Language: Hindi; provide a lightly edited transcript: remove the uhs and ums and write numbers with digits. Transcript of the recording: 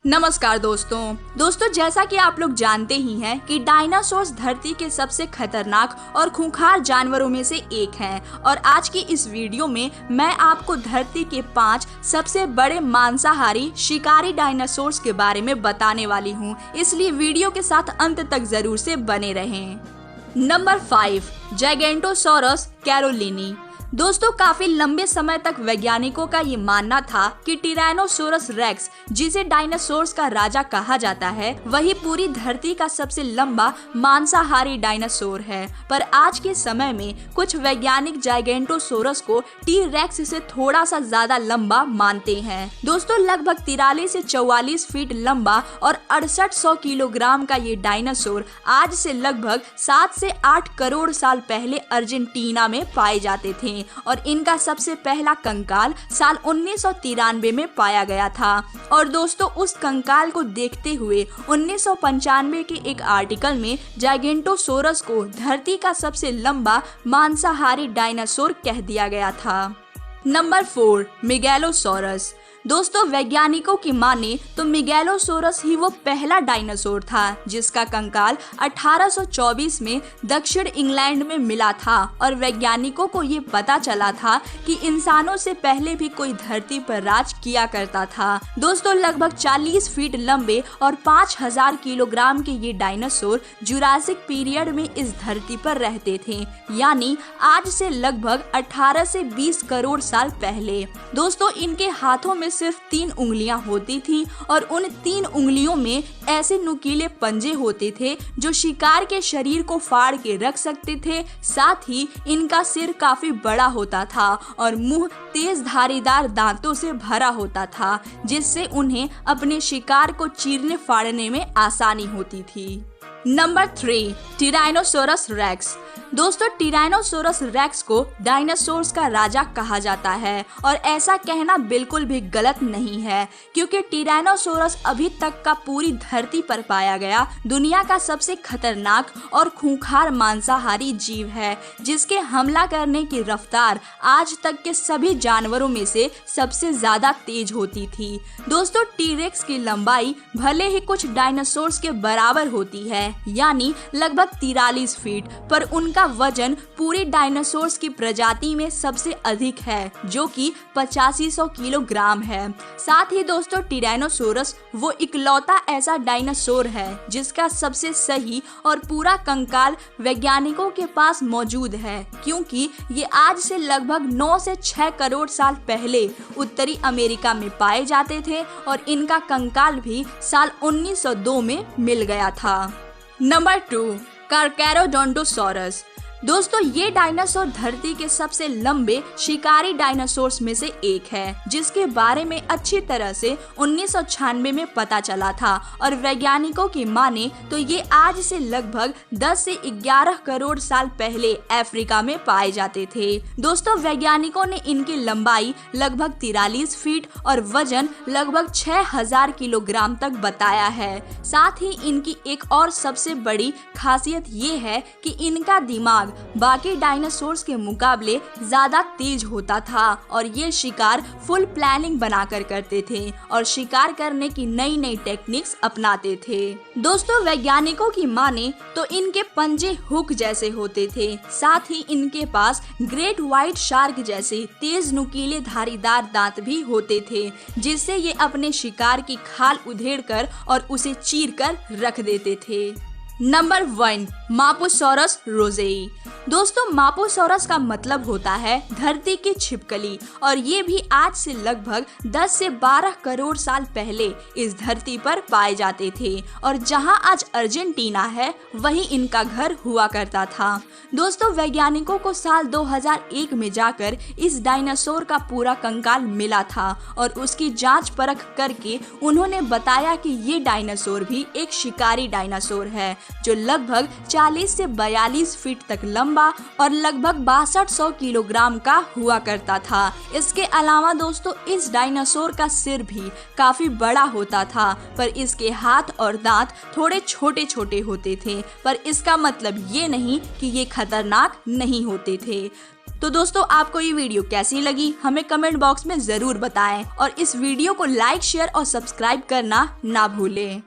नमस्कार दोस्तों जैसा कि आप लोग जानते ही हैं कि डायनासोर्स धरती के सबसे खतरनाक और खूंखार जानवरों में से एक हैं और आज की इस वीडियो में मैं आपको धरती के 5 सबसे बड़े मांसाहारी शिकारी डायनासोर्स के बारे में बताने वाली हूं, इसलिए वीडियो के साथ अंत तक जरूर से बने रहें। नंबर 5, जाइगेंटोसॉरस कैरोलिनी। दोस्तों काफी लंबे समय तक वैज्ञानिकों का ये मानना था कि टिरैनोसोरस रेक्स, जिसे डायनासोर्स का राजा कहा जाता है, वही पूरी धरती का सबसे लंबा मांसाहारी डायनासोर है। पर आज के समय में कुछ वैज्ञानिक जाइगेंटोसोरस को टी रेक्स से थोड़ा सा ज्यादा लंबा मानते हैं। दोस्तों लगभग 43 से 44 फीट लंबा और 6800 किलोग्राम का ये डायनासोर आज से लगभग 7 से 8 करोड़ साल पहले अर्जेंटीना में पाए जाते थे और इनका सबसे पहला कंकाल साल 1993 में पाया गया था। और दोस्तों उस कंकाल को देखते हुए 1995 के एक आर्टिकल में जाइगेंटोसोरस को धरती का सबसे लंबा मांसाहारी डायनासोर कह दिया गया था। नंबर 4, मेगैलोसॉरस। दोस्तों वैज्ञानिकों की माने तो मेगैलोसोरस ही वो पहला डायनासोर था जिसका कंकाल 1824 में दक्षिण इंग्लैंड में मिला था और वैज्ञानिकों को ये पता चला था कि इंसानों से पहले भी कोई धरती पर राज किया करता था। दोस्तों लगभग 40 फीट लंबे और 5000 किलोग्राम के ये डायनासोर जुरासिक पीरियड में इस धरती पर रहते थे, यानी आज से लगभग 18 से 20 करोड़ साल पहले। दोस्तों इनके हाथों में सिर्फ 3 उंगलियां होती थी और उन 3 उंगलियों में ऐसे नुकीले पंजे होते थे जो शिकार के शरीर को फाड़ के रख सकते थे। साथ ही इनका सिर काफी बड़ा होता था और मुंह तेज धारीदार दांतों से भरा होता था, जिससे उन्हें अपने शिकार को चीरने फाड़ने में आसानी होती थी। Number 3, Tyrannosaurus rex. दोस्तों टिरैनोसोरस रेक्स को डायनासोर्स का राजा कहा जाता है और ऐसा कहना बिल्कुल भी गलत नहीं है, क्योंकि टिरैनोसोरस अभी तक का पूरी धरती पर पाया गया दुनिया का सबसे खतरनाक और खूंखार मांसाहारी जीव है, जिसके हमला करने की रफ्तार आज तक के सभी जानवरों में से सबसे ज्यादा तेज होती थी। दोस्तों टी-रेक्स की लंबाई भले ही कुछ डायनासोर्स के बराबर होती है, यानी लगभग 43 फीट, पर उनका वजन पूरी डायनासोर्स की प्रजाति में सबसे अधिक है, जो कि 8500 किलोग्राम है। साथ ही दोस्तों टिरैनोसोरस वो इकलौता ऐसा डायनासोर है जिसका सबसे सही और पूरा कंकाल वैज्ञानिकों के पास मौजूद है, क्योंकि ये आज से लगभग 9 से 6 करोड़ साल पहले उत्तरी अमेरिका में पाए जाते थे और इनका कंकाल भी साल 1902 में मिल गया था। नंबर 2, कार्चारोडोंटोसॉरस। दोस्तों ये डायनासोर धरती के सबसे लंबे शिकारी डायनासोर्स में से एक है, जिसके बारे में अच्छी तरह से 1996 में पता चला था और वैज्ञानिकों की माने तो ये आज से लगभग 10 से 11 करोड़ साल पहले अफ्रीका में पाए जाते थे। दोस्तों वैज्ञानिकों ने इनकी लंबाई लगभग 43 फीट और वजन लगभग 6000 किलोग्राम तक बताया है। साथ ही इनकी एक और सबसे बड़ी खासियत ये है कि इनका दिमाग बाकी डायनासोर्स के मुकाबले ज्यादा तेज होता था और ये शिकार फुल प्लानिंग बनाकर करते थे और शिकार करने की नई नई टेक्निक्स अपनाते थे। दोस्तों वैज्ञानिकों की माने तो इनके पंजे हुक जैसे होते थे। साथ ही इनके पास ग्रेट व्हाइट शार्क जैसे तेज नुकीले धारीदार दांत भी होते थे, जिससे ये अपने शिकार की खाल उधेड़कर और उसे चीरकर रख देते थे। नंबर 1, मापुसोरस रोज़ेई। दोस्तों मापुसोरस का मतलब होता है धरती की छिपकली और ये भी आज से लगभग 10 से 12 करोड़ साल पहले इस धरती पर पाए जाते थे और जहां आज अर्जेंटीना है वही इनका घर हुआ करता था। दोस्तों वैज्ञानिकों को साल 2001 में जाकर इस डायनासोर का पूरा कंकाल मिला था और उसकी जांच परख करके उन्होंने बताया कि ये डायनासोर भी एक शिकारी डायनासोर है, जो लगभग 40 से 42 फीट तक लंबा और लगभग 6200 किलोग्राम का हुआ करता था। इसके अलावा दोस्तों इस डायनासोर का सिर भी काफी बड़ा होता था, पर इसके हाथ और दांत थोड़े छोटे छोटे होते थे, पर इसका मतलब ये नहीं कि ये खतरनाक नहीं होते थे। तो दोस्तों आपको ये वीडियो कैसी लगी हमें कमेंट बॉक्स में जरूर बताएं और इस वीडियो को लाइक शेयर और सब्सक्राइब करना ना भूलें।